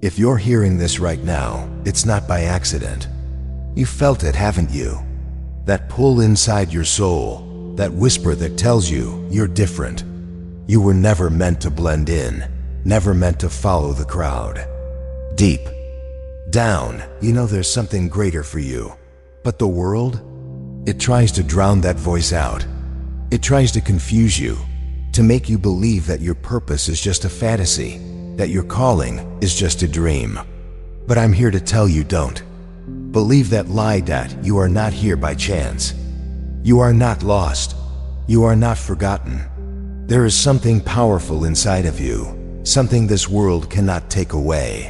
If you're hearing this right now, it's not by accident. You felt it, haven't you? That pull inside your soul, that whisper that tells you you're different. You were never meant to blend in, never meant to follow the crowd. Deep down, you know there's something greater for you. But the world? It tries to drown that voice out. It tries to confuse you, to make you believe that your purpose is just a fantasy, that your calling is just a dream. But I'm here to tell you, don't believe that lie, that you are not here by chance. You are not lost. You are not forgotten. There is something powerful inside of you, something this world cannot take away.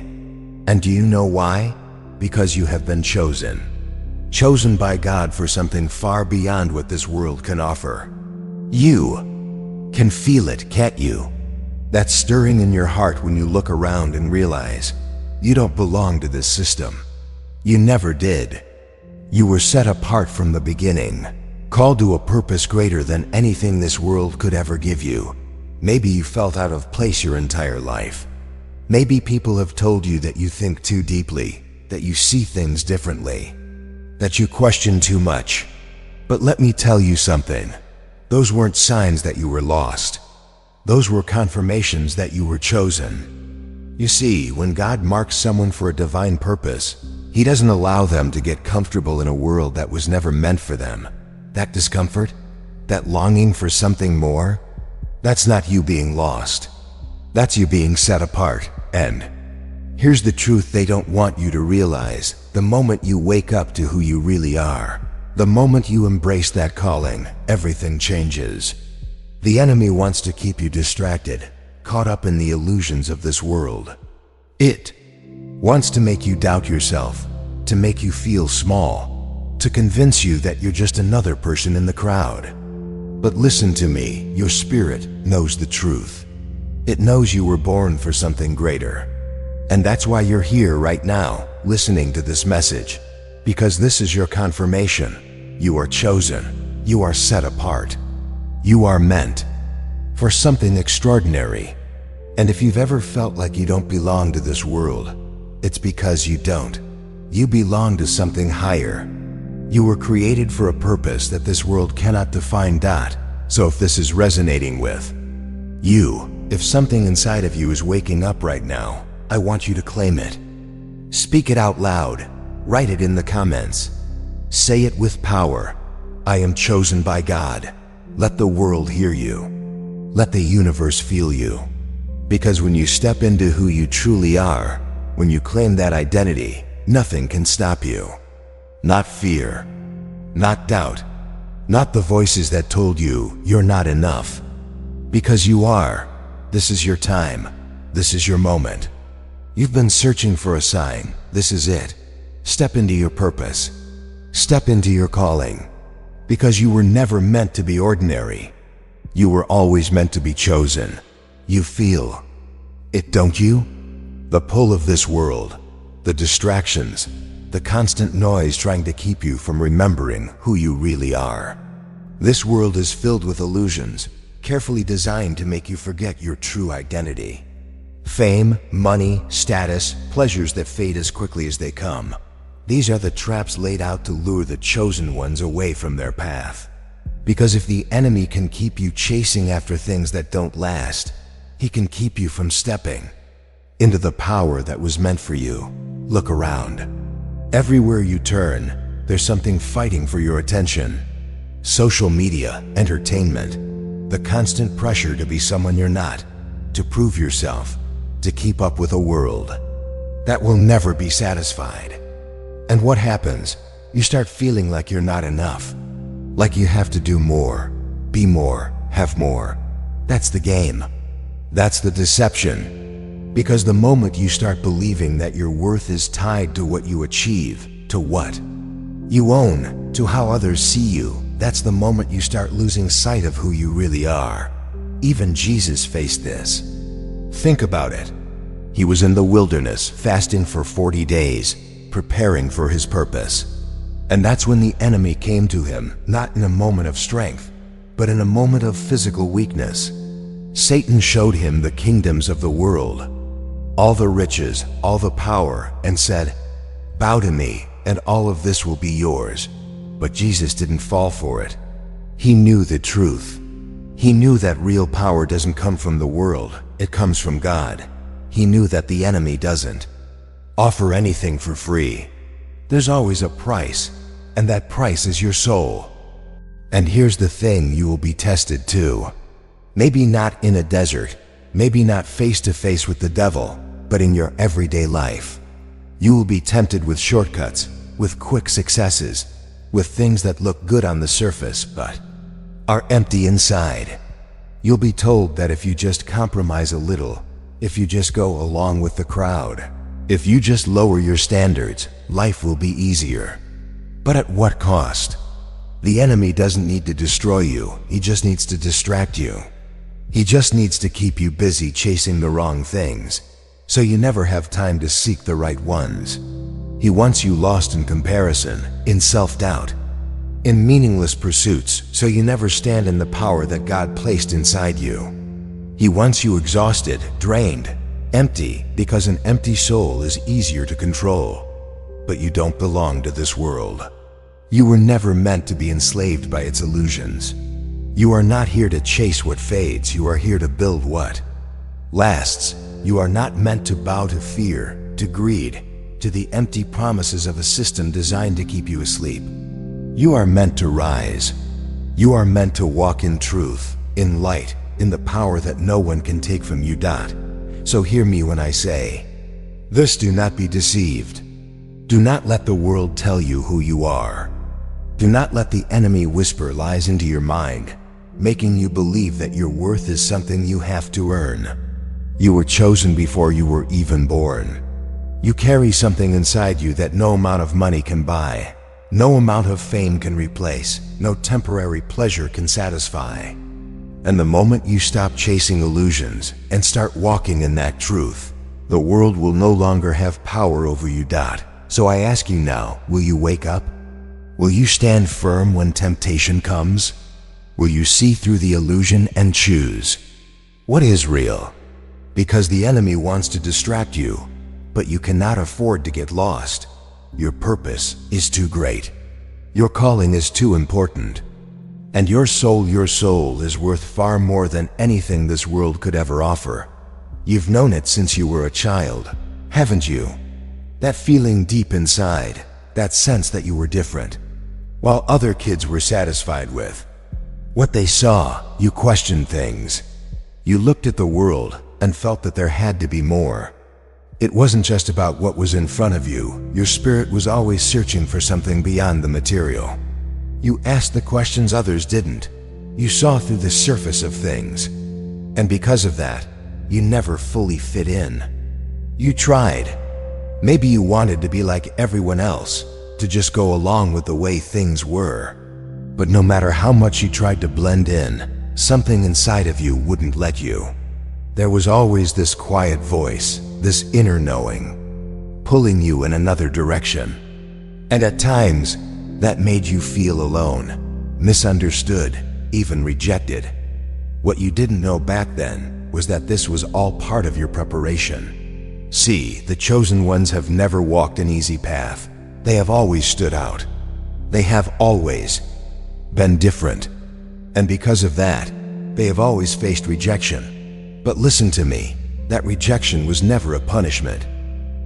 And do you know why? Because you have been chosen. Chosen by God for something far beyond what this world can offer. You can feel it, can't you? That stirring in your heart when you look around and realize you don't belong to this system. You never did. You were set apart from the beginning, called to a purpose greater than anything this world could ever give you. Maybe you felt out of place your entire life. Maybe people have told you that you think too deeply, that you see things differently, that you question too much. But let me tell you something. Those weren't signs that you were lost. Those were confirmations that you were chosen. You see, when God marks someone for a divine purpose, He doesn't allow them to get comfortable in a world that was never meant for them. That discomfort, that longing for something more, that's not you being lost. That's you being set apart. And here's the truth they don't want you to realize. The moment you wake up to who you really are, the moment you embrace that calling, everything changes. The enemy wants to keep you distracted, caught up in the illusions of this world. It wants to make you doubt yourself, to make you feel small, to convince you that you're just another person in the crowd. But listen to me, your spirit knows the truth. It knows you were born for something greater. And that's why you're here right now, listening to this message. Because this is your confirmation. You are chosen. You are set apart. You are meant for something extraordinary. And if you've ever felt like you don't belong to this world, it's because you don't. You belong to something higher. You were created for a purpose that this world cannot define. So if this is resonating with you, if something inside of you is waking up right now, I want you to claim it. Speak it out loud. Write it in the comments. Say it with power. I am chosen by God. Let the world hear you. Let the universe feel you. Because when you step into who you truly are, when you claim that identity, nothing can stop you. Not fear, not doubt, not the voices that told you you're not enough. Because you are. This is your time. This is your moment. You've been searching for a sign. This is it. Step into your purpose. Step into your calling. Because you were never meant to be ordinary. You were always meant to be chosen. You feel it, don't you? The pull of this world, the distractions, the constant noise trying to keep you from remembering who you really are. This world is filled with illusions, carefully designed to make you forget your true identity. Fame, money, status, pleasures that fade as quickly as they come. These are the traps laid out to lure the chosen ones away from their path. Because if the enemy can keep you chasing after things that don't last, he can keep you from stepping into the power that was meant for you. Look around. Everywhere you turn, there's something fighting for your attention. Social media, entertainment, the constant pressure to be someone you're not, to prove yourself, to keep up with a world that will never be satisfied. And what happens? You start feeling like you're not enough, like you have to do more, be more, have more. That's the game. That's the deception. Because the moment you start believing that your worth is tied to what you achieve, to what you own, to how others see you, that's the moment you start losing sight of who you really are. Even Jesus faced this. Think about it. He was in the wilderness, fasting for 40 days, preparing for his purpose. And that's when the enemy came to him, not in a moment of strength, but in a moment of physical weakness. Satan showed him the kingdoms of the world, all the riches, all the power, and said, "Bow to me, and all of this will be yours." But Jesus didn't fall for it. He knew the truth. He knew that real power doesn't come from the world, it comes from God. He knew that the enemy doesn't offer anything for free. There's always a price, and that price is your soul. And here's the thing, you will be tested too. Maybe not in a desert, maybe not face to face with the devil, but in your everyday life. You will be tempted with shortcuts, with quick successes, with things that look good on the surface but are empty inside. You'll be told that if you just compromise a little, if you just go along with the crowd, if you just lower your standards, life will be easier. But at what cost? The enemy doesn't need to destroy you, he just needs to distract you. He just needs to keep you busy chasing the wrong things, so you never have time to seek the right ones. He wants you lost in comparison, in self-doubt, in meaningless pursuits, so you never stand in the power that God placed inside you. He wants you exhausted, drained, empty, because an empty soul is easier to control. But you don't belong to this world. You were never meant to be enslaved by its illusions. You are not here to chase what fades, you are here to build what lasts. You are not meant to bow to fear, to greed, to the empty promises of a system designed to keep you asleep. You are meant to rise. You are meant to walk in truth, in light, in the power that no one can take from you. So hear me when I say this, do not be deceived. Do not let the world tell you who you are. Do not let the enemy whisper lies into your mind, making you believe that your worth is something you have to earn. You were chosen before you were even born. You carry something inside you that no amount of money can buy, no amount of fame can replace, no temporary pleasure can satisfy. And the moment you stop chasing illusions and start walking in that truth, the world will no longer have power over you. So I ask you now, will you wake up? Will you stand firm when temptation comes? Will you see through the illusion and choose what is real? Because the enemy wants to distract you, but you cannot afford to get lost. Your purpose is too great. Your calling is too important. And your soul is worth far more than anything this world could ever offer. You've known it since you were a child, haven't you? That feeling deep inside, that sense that you were different, while other kids were satisfied with what they saw. You questioned things. You looked at the world and felt that there had to be more. It wasn't just about what was in front of you. Your spirit was always searching for something beyond the material. You asked the questions others didn't. You saw through the surface of things. And because of that, you never fully fit in. You tried. Maybe you wanted to be like everyone else, to just go along with the way things were. But no matter how much you tried to blend in, something inside of you wouldn't let you. There was always this quiet voice, this inner knowing, pulling you in another direction. And at times, that made you feel alone, misunderstood, even rejected. What you didn't know back then was that this was all part of your preparation. See, the chosen ones have never walked an easy path. They have always stood out. They have always been different. And because of that, they have always faced rejection. But listen to me, that rejection was never a punishment.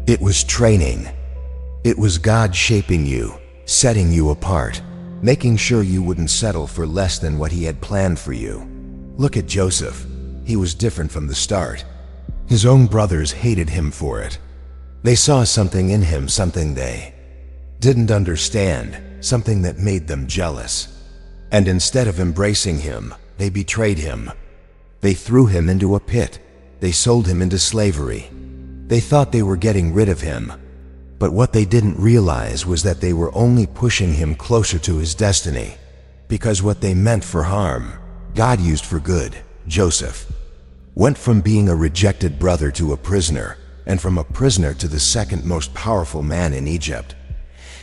It was training. It was God shaping you, setting you apart, making sure you wouldn't settle for less than what He had planned for you. Look at Joseph. He was different from the start. His own brothers hated him for it. They saw something in him, something they didn't understand, something that made them jealous. And instead of embracing him, they betrayed him. They threw him into a pit. They sold him into slavery. They thought they were getting rid of him. But what they didn't realize was that they were only pushing him closer to his destiny. Because what they meant for harm, God used for good. Joseph went from being a rejected brother to a prisoner, and from a prisoner to the second most powerful man in Egypt.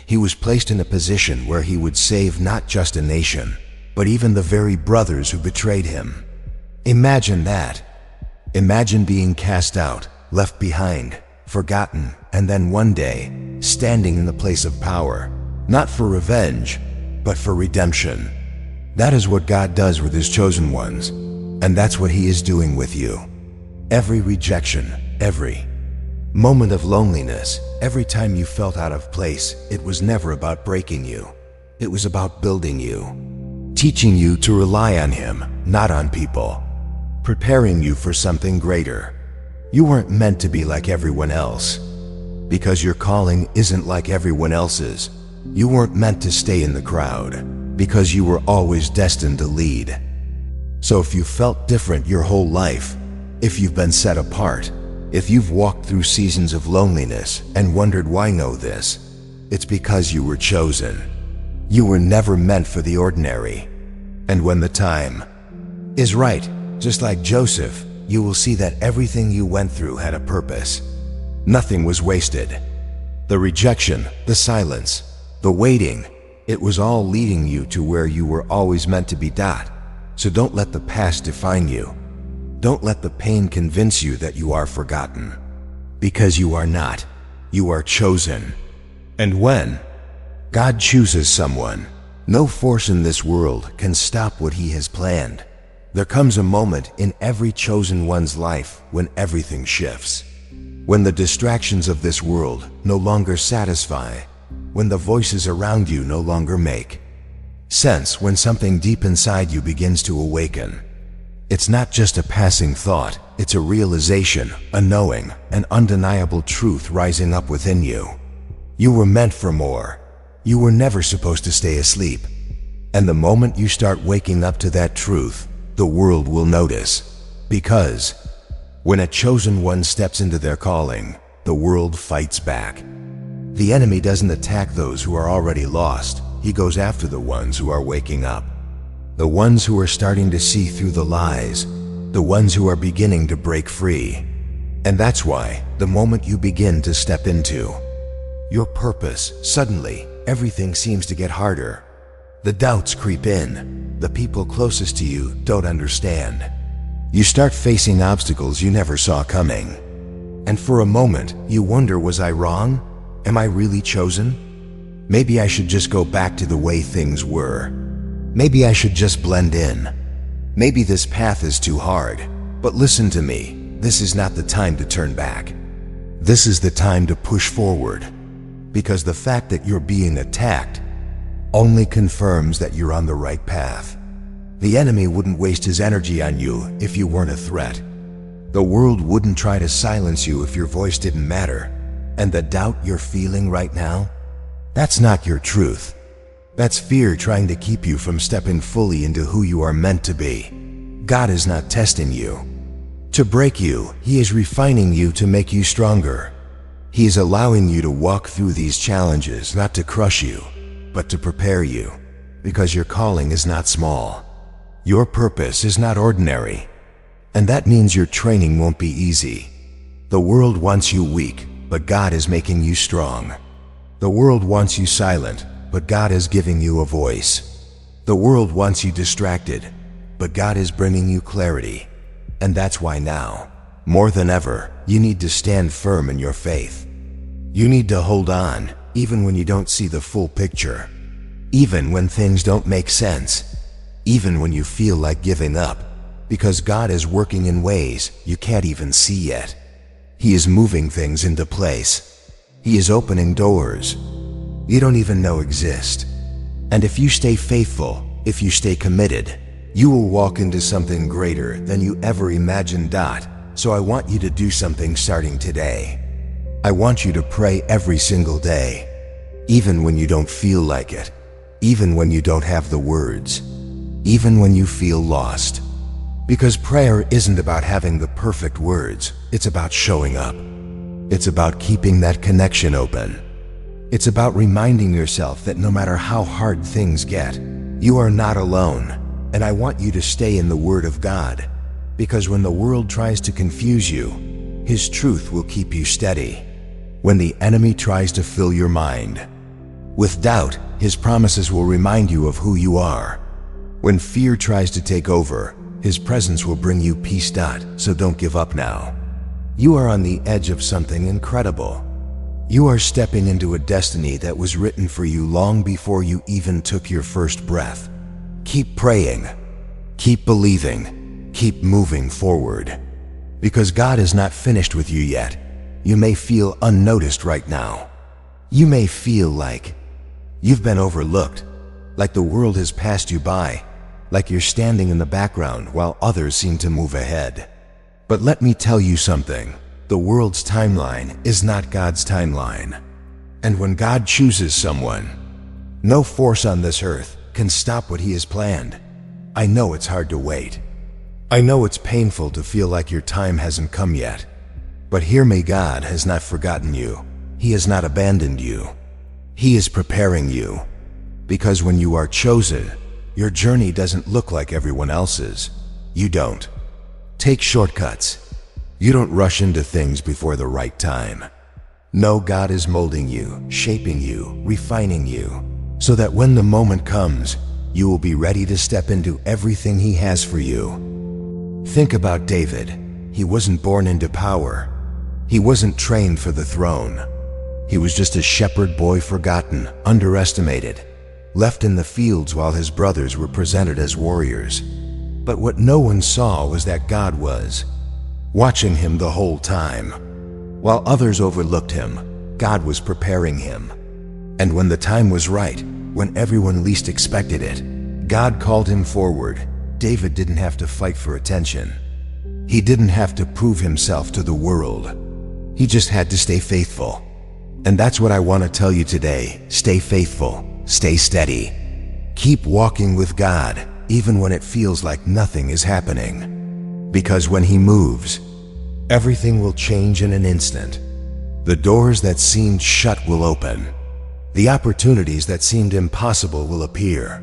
He was placed in a position where he would save not just a nation, but even the very brothers who betrayed him. Imagine that. Imagine being cast out, left behind, forgotten, and then one day, standing in the place of power, not for revenge, but for redemption. That is what God does with His chosen ones, and that's what He is doing with you. Every rejection, every moment of loneliness, every time you felt out of place, it was never about breaking you. It was about building you, teaching you to rely on Him, not on people, preparing you for something greater. You weren't meant to be like everyone else, because your calling isn't like everyone else's. You weren't meant to stay in the crowd, because you were always destined to lead. So if you felt different your whole life, if you've been set apart, if you've walked through seasons of loneliness and wondered why know this, it's because you were chosen. You were never meant for the ordinary. And when the time is right, just like Joseph, you will see that everything you went through had a purpose. Nothing was wasted. The rejection, the silence, the waiting, it was all leading you to where you were always meant to be. So don't let the past define you. Don't let the pain convince you that you are forgotten. Because you are not. You are chosen. And when God chooses someone, no force in this world can stop what He has planned. There comes a moment in every chosen one's life when everything shifts. When the distractions of this world no longer satisfy, when the voices around you no longer make sense, when something deep inside you begins to awaken. It's not just a passing thought, it's a realization, a knowing, an undeniable truth rising up within you. You were meant for more. You were never supposed to stay asleep. And the moment you start waking up to that truth, the world will notice. Because when a chosen one steps into their calling, the world fights back. The enemy doesn't attack those who are already lost. He goes after the ones who are waking up. The ones who are starting to see through the lies. The ones who are beginning to break free. And that's why, the moment you begin to step into your purpose, suddenly, everything seems to get harder. The doubts creep in. The people closest to you don't understand. You start facing obstacles you never saw coming. And for a moment, you wonder, was I wrong? Am I really chosen? Maybe I should just go back to the way things were. Maybe I should just blend in. Maybe this path is too hard. But listen to me, this is not the time to turn back. This is the time to push forward. Because the fact that you're being attacked only confirms that you're on the right path. The enemy wouldn't waste his energy on you if you weren't a threat. The world wouldn't try to silence you if your voice didn't matter. And the doubt you're feeling right now, that's not your truth. That's fear trying to keep you from stepping fully into who you are meant to be. God is not testing you to break you. He is refining you to make you stronger. He is allowing you to walk through these challenges not to crush you, but to prepare you. Because your calling is not small. Your purpose is not ordinary. And that means your training won't be easy. The world wants you weak, but God is making you strong. The world wants you silent, but God is giving you a voice. The world wants you distracted, but God is bringing you clarity. And that's why now, more than ever, you need to stand firm in your faith. You need to hold on, even when you don't see the full picture. Even when things don't make sense. Even when you feel like giving up. Because God is working in ways you can't even see yet. He is moving things into place. He is opening doors you don't even know exist. And if you stay faithful, if you stay committed, you will walk into something greater than you ever imagined. So I want you to do something starting today. I want you to pray every single day, even when you don't feel like it, even when you don't have the words, even when you feel lost. Because prayer isn't about having the perfect words, it's about showing up. It's about keeping that connection open. It's about reminding yourself that no matter how hard things get, you are not alone. And I want you to stay in the Word of God, because when the world tries to confuse you, His truth will keep you steady. When the enemy tries to fill your mind with doubt, His promises will remind you of who you are. When fear tries to take over, His presence will bring you peace. So don't give up now. You are on the edge of something incredible. You are stepping into a destiny that was written for you long before you even took your first breath. Keep praying, keep believing, keep moving forward. Because God is not finished with you yet. You may feel unnoticed right now. You may feel like you've been overlooked, like the world has passed you by, like you're standing in the background while others seem to move ahead. But let me tell you something. The world's timeline is not God's timeline. And when God chooses someone, no force on this earth can stop what He has planned. I know it's hard to wait. I know it's painful to feel like your time hasn't come yet. But hear me, God has not forgotten you. He has not abandoned you. He is preparing you. Because when you are chosen, your journey doesn't look like everyone else's. You don't take shortcuts. You don't rush into things before the right time. No, God is molding you, shaping you, refining you, so that when the moment comes, you will be ready to step into everything He has for you. Think about David. He wasn't born into power. He wasn't trained for the throne. He was just a shepherd boy, forgotten, underestimated, left in the fields while his brothers were presented as warriors. But what no one saw was that God was watching him the whole time. While others overlooked him, God was preparing him. And when the time was right, when everyone least expected it, God called him forward. David didn't have to fight for attention. He didn't have to prove himself to the world. He just had to stay faithful. And that's what I want to tell you today. Stay faithful. Stay steady. Keep walking with God, even when it feels like nothing is happening. Because when He moves, everything will change in an instant. The doors that seemed shut will open. The opportunities that seemed impossible will appear.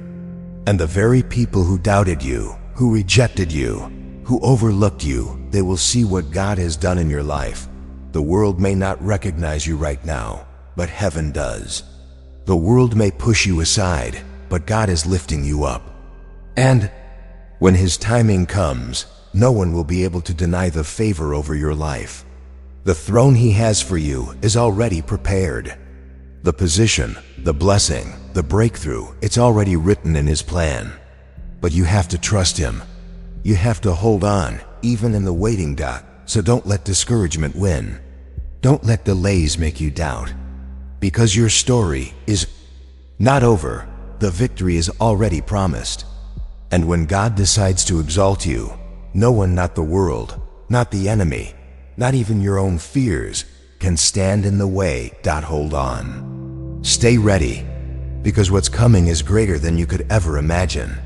And the very people who doubted you, who rejected you, who overlooked you, they will see what God has done in your life. The world may not recognize you right now, but heaven does. The world may push you aside, but God is lifting you up. And when His timing comes, no one will be able to deny the favor over your life. The throne He has for you is already prepared. The position, the blessing, the breakthrough, it's already written in His plan. But you have to trust Him. You have to hold on, even in the waiting dock, so don't let discouragement win. Don't let delays make you doubt. Because your story is not over. The victory is already promised. And when God decides to exalt you, no one, not the world, not the enemy, not even your own fears, can stand in the way. Hold on. Stay ready, because what's coming is greater than you could ever imagine.